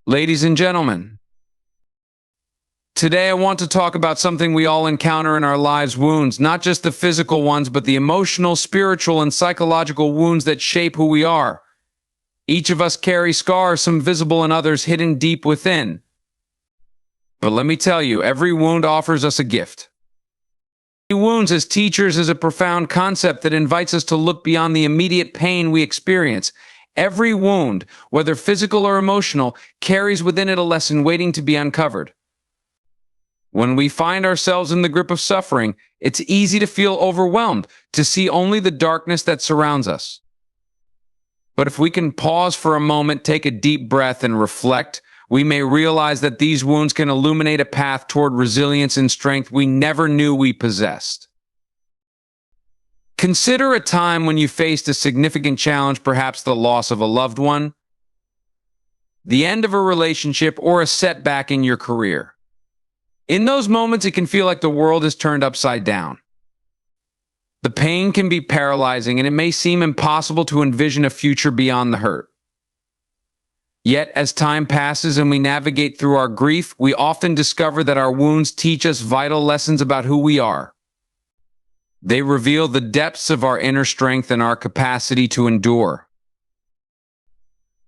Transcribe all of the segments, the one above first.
Ladies and gentlemen, today I want to talk about something we all encounter in our lives: wounds, not just the physical ones, but the emotional, spiritual, and psychological wounds that shape who we are. Each of us carry scars, some visible and others hidden deep within. But let me tell you, every wound offers us a gift. Wounds as teachers is a profound concept that invites us to look beyond the immediate pain we experience. Every wound, whether physical or emotional, carries within it a lesson waiting to be uncovered. When we find ourselves in the grip of suffering, it's easy to feel overwhelmed, to see only the darkness that surrounds us. But if we can pause for a moment, take a deep breath, and reflect, we may realize that these wounds can illuminate a path toward resilience and strength we never knew we possessed. Consider a time when you faced a significant challenge, perhaps the loss of a loved one, the end of a relationship, or a setback in your career. In those moments, it can feel like the world is turned upside down. The pain can be paralyzing, and it may seem impossible to envision a future beyond the hurt. Yet, as time passes and we navigate through our grief, we often discover that our wounds teach us vital lessons about who we are. They reveal the depths of our inner strength and our capacity to endure.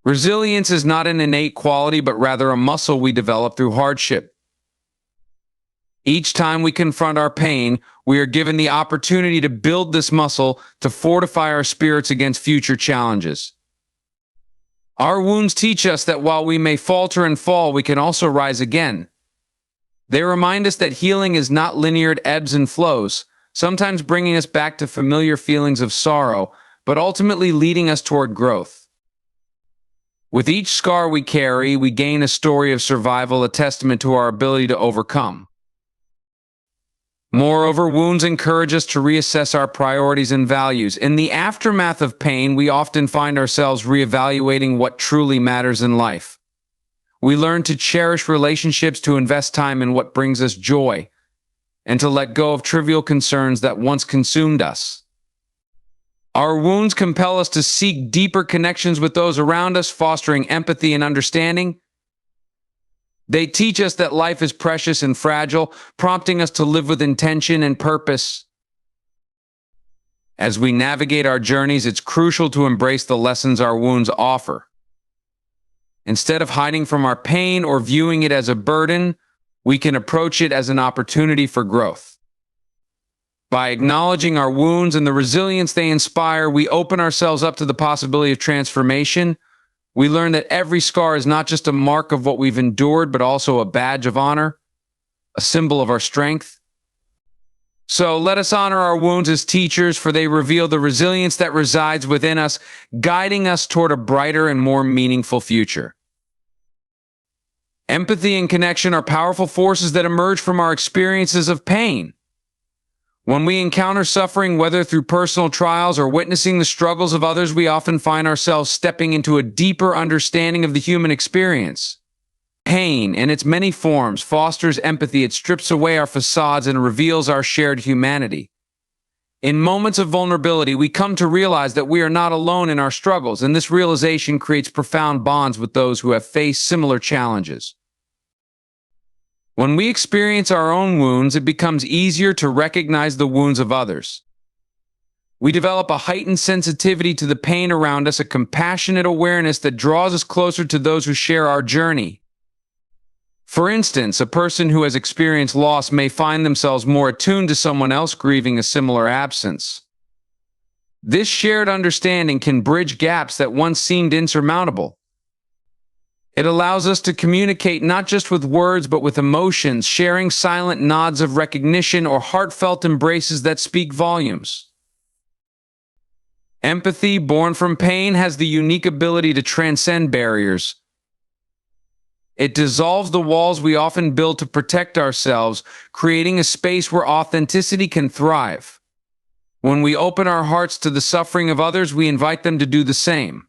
Resilience is not an innate quality, but rather a muscle we develop through hardship. Each time we confront our pain, we are given the opportunity to build this muscle to fortify our spirits against future challenges. Our wounds teach us that while we may falter and fall, we can also rise again. They remind us that healing is not linear, it ebbs and flows, sometimes bringing us back to familiar feelings of sorrow, but ultimately leading us toward growth. With each scar we carry, we gain a story of survival, a testament to our ability to overcome. Moreover, wounds encourage us to reassess our priorities and values. In the aftermath of pain, we often find ourselves reevaluating what truly matters in life. We learn to cherish relationships, to invest time in what brings us joy, and to let go of trivial concerns that once consumed us. Our wounds compel us to seek deeper connections with those around us, fostering empathy and understanding. They teach us that life is precious and fragile, prompting us to live with intention and purpose. As we navigate our journeys, it's crucial to embrace the lessons our wounds offer. Instead of hiding from our pain or viewing it as a burden, we can approach it as an opportunity for growth. By acknowledging our wounds and the resilience they inspire, we open ourselves up to the possibility of transformation. We learn that every scar is not just a mark of what we've endured, but also a badge of honor, a symbol of our strength. So let us honor our wounds as teachers, for they reveal the resilience that resides within us, guiding us toward a brighter and more meaningful future. Empathy and connection are powerful forces that emerge from our experiences of pain. When we encounter suffering, whether through personal trials or witnessing the struggles of others, we often find ourselves stepping into a deeper understanding of the human experience. Pain, in its many forms, fosters empathy. It strips away our facades and reveals our shared humanity. In moments of vulnerability, we come to realize that we are not alone in our struggles, and this realization creates profound bonds with those who have faced similar challenges. When we experience our own wounds, it becomes easier to recognize the wounds of others. We develop a heightened sensitivity to the pain around us, a compassionate awareness that draws us closer to those who share our journey. For instance, a person who has experienced loss may find themselves more attuned to someone else grieving a similar absence. This shared understanding can bridge gaps that once seemed insurmountable. It allows us to communicate not just with words, but with emotions, sharing silent nods of recognition or heartfelt embraces that speak volumes. Empathy, born from pain, has the unique ability to transcend barriers. It dissolves the walls we often build to protect ourselves, creating a space where authenticity can thrive. When we open our hearts to the suffering of others, we invite them to do the same.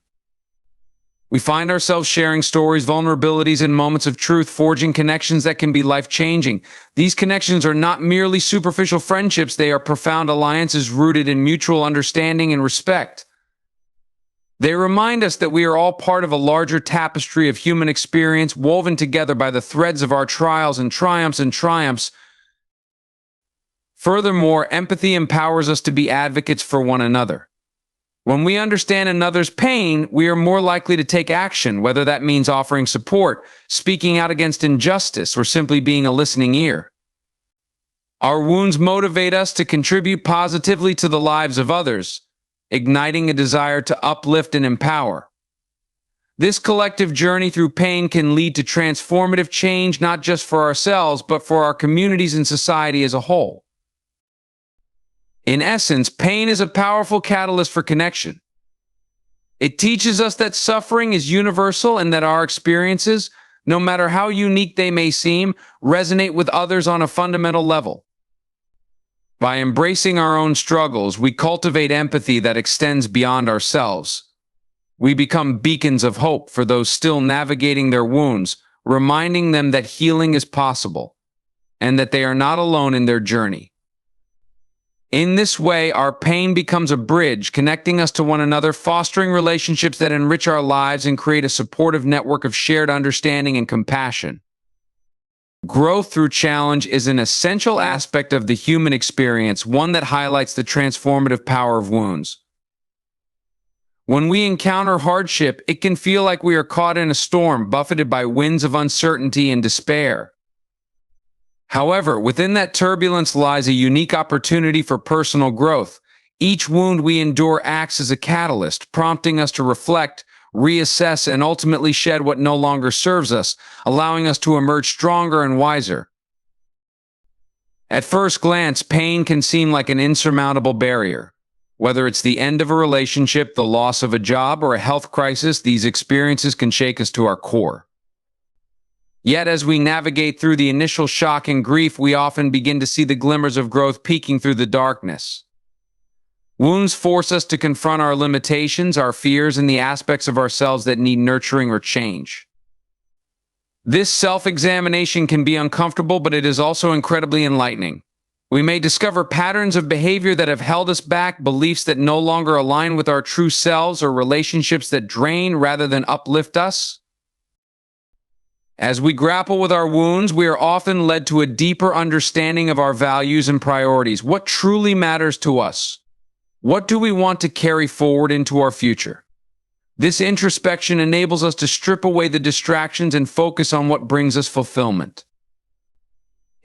We find ourselves sharing stories, vulnerabilities, and moments of truth, forging connections that can be life-changing. These connections are not merely superficial friendships, they are profound alliances rooted in mutual understanding and respect. They remind us that we are all part of a larger tapestry of human experience woven together by the threads of our trials and triumphs. Furthermore, empathy empowers us to be advocates for one another. When we understand another's pain, we are more likely to take action, whether that means offering support, speaking out against injustice, or simply being a listening ear. Our wounds motivate us to contribute positively to the lives of others, igniting a desire to uplift and empower. This collective journey through pain can lead to transformative change, not just for ourselves, but for our communities and society as a whole. In essence, pain is a powerful catalyst for connection. It teaches us that suffering is universal and that our experiences, no matter how unique they may seem, resonate with others on a fundamental level. By embracing our own struggles, we cultivate empathy that extends beyond ourselves. We become beacons of hope for those still navigating their wounds, reminding them that healing is possible and that they are not alone in their journey. In this way, our pain becomes a bridge connecting us to one another, fostering relationships that enrich our lives and create a supportive network of shared understanding and compassion. Growth through challenge is an essential aspect of the human experience, one that highlights the transformative power of wounds. When we encounter hardship, it can feel like we are caught in a storm, buffeted by winds of uncertainty and despair. However, within that turbulence lies a unique opportunity for personal growth. Each wound we endure acts as a catalyst, prompting us to reflect, reassess, and ultimately shed what no longer serves us, allowing us to emerge stronger and wiser. At first glance, pain can seem like an insurmountable barrier. Whether it's the end of a relationship, the loss of a job, or a health crisis, these experiences can shake us to our core. Yet as we navigate through the initial shock and grief, we often begin to see the glimmers of growth peeking through the darkness. Wounds force us to confront our limitations, our fears, and the aspects of ourselves that need nurturing or change. This self-examination can be uncomfortable, but it is also incredibly enlightening. We may discover patterns of behavior that have held us back, beliefs that no longer align with our true selves, or relationships that drain rather than uplift us. As we grapple with our wounds, we are often led to a deeper understanding of our values and priorities. What truly matters to us? What do we want to carry forward into our future? This introspection enables us to strip away the distractions and focus on what brings us fulfillment.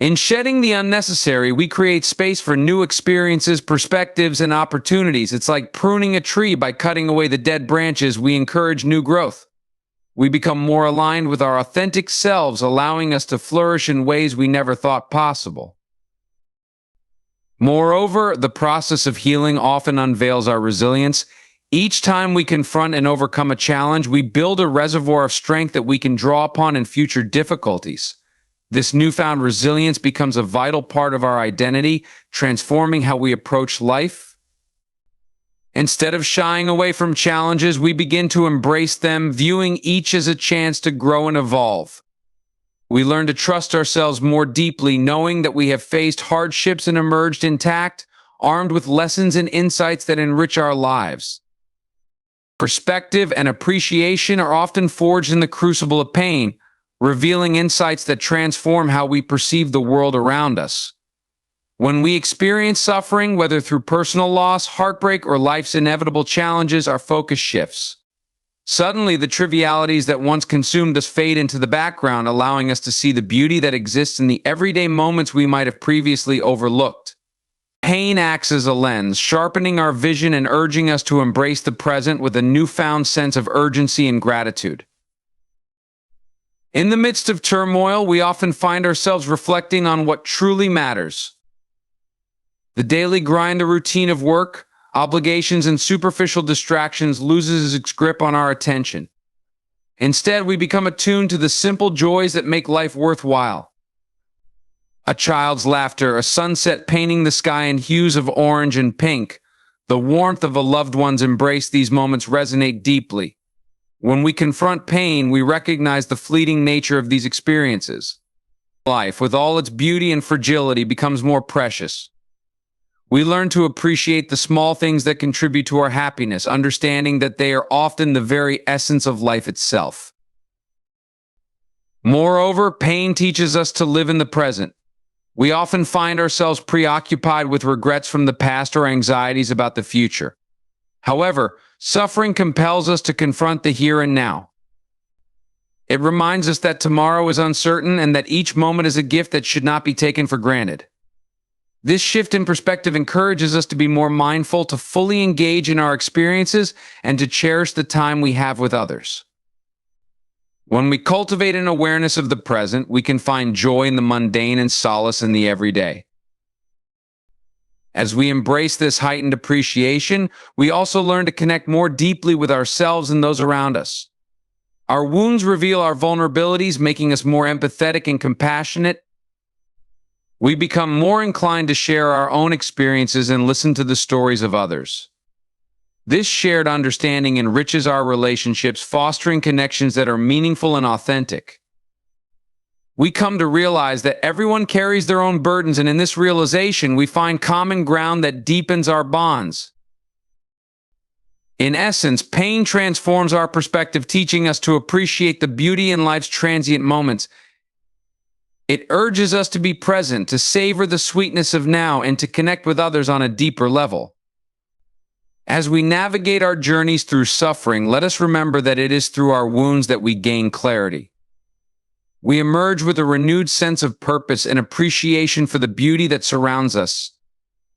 In shedding the unnecessary, we create space for new experiences, perspectives, and opportunities. It's like pruning a tree. By cutting away the dead branches, we encourage new growth. We become more aligned with our authentic selves, allowing us to flourish in ways we never thought possible. Moreover, the process of healing often unveils our resilience. Each time we confront and overcome a challenge, we build a reservoir of strength that we can draw upon in future difficulties. This newfound resilience becomes a vital part of our identity, transforming how we approach life. Instead of shying away from challenges, we begin to embrace them, viewing each as a chance to grow and evolve. We learn to trust ourselves more deeply, knowing that we have faced hardships and emerged intact, armed with lessons and insights that enrich our lives. Perspective and appreciation are often forged in the crucible of pain, revealing insights that transform how we perceive the world around us. When we experience suffering, whether through personal loss, heartbreak, or life's inevitable challenges, our focus shifts. Suddenly, the trivialities that once consumed us fade into the background, allowing us to see the beauty that exists in the everyday moments we might have previously overlooked. Pain acts as a lens, sharpening our vision and urging us to embrace the present with a newfound sense of urgency and gratitude. In the midst of turmoil, we often find ourselves reflecting on what truly matters. The daily grind, the routine of work, obligations, and superficial distractions loses its grip on our attention. Instead, we become attuned to the simple joys that make life worthwhile. A child's laughter, a sunset painting the sky in hues of orange and pink, the warmth of a loved one's embrace, these moments resonate deeply. When we confront pain, we recognize the fleeting nature of these experiences. Life, with all its beauty and fragility, becomes more precious. We learn to appreciate the small things that contribute to our happiness, understanding that they are often the very essence of life itself. Moreover, pain teaches us to live in the present. We often find ourselves preoccupied with regrets from the past or anxieties about the future. However, suffering compels us to confront the here and now. It reminds us that tomorrow is uncertain and that each moment is a gift that should not be taken for granted. This shift in perspective encourages us to be more mindful, to fully engage in our experiences, and to cherish the time we have with others. When we cultivate an awareness of the present, we can find joy in the mundane and solace in the everyday. As we embrace this heightened appreciation, we also learn to connect more deeply with ourselves and those around us. Our wounds reveal our vulnerabilities, making us more empathetic and compassionate. We become more inclined to share our own experiences and listen to the stories of others. This shared understanding enriches our relationships, fostering connections that are meaningful and authentic. We come to realize that everyone carries their own burdens, and in this realization, we find common ground that deepens our bonds. In essence, pain transforms our perspective, teaching us to appreciate the beauty in life's transient moments. It urges us to be present, to savor the sweetness of now, and to connect with others on a deeper level. As we navigate our journeys through suffering, let us remember that it is through our wounds that we gain clarity. We emerge with a renewed sense of purpose and appreciation for the beauty that surrounds us,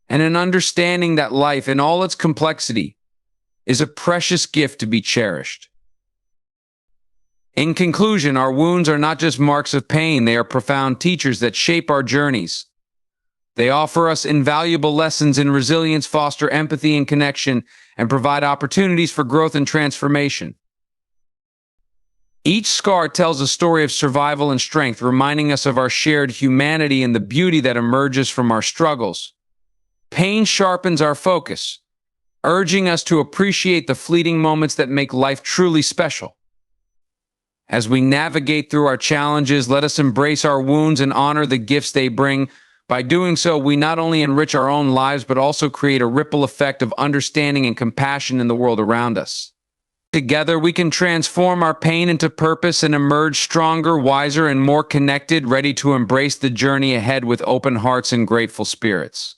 and an understanding that life, in all its complexity, is a precious gift to be cherished. In conclusion, our wounds are not just marks of pain, they are profound teachers that shape our journeys. They offer us invaluable lessons in resilience, foster empathy and connection, and provide opportunities for growth and transformation. Each scar tells a story of survival and strength, reminding us of our shared humanity and the beauty that emerges from our struggles. Pain sharpens our focus, urging us to appreciate the fleeting moments that make life truly special. As we navigate through our challenges, let us embrace our wounds and honor the gifts they bring. By doing so, we not only enrich our own lives, but also create a ripple effect of understanding and compassion in the world around us. Together, we can transform our pain into purpose and emerge stronger, wiser, and more connected, ready to embrace the journey ahead with open hearts and grateful spirits.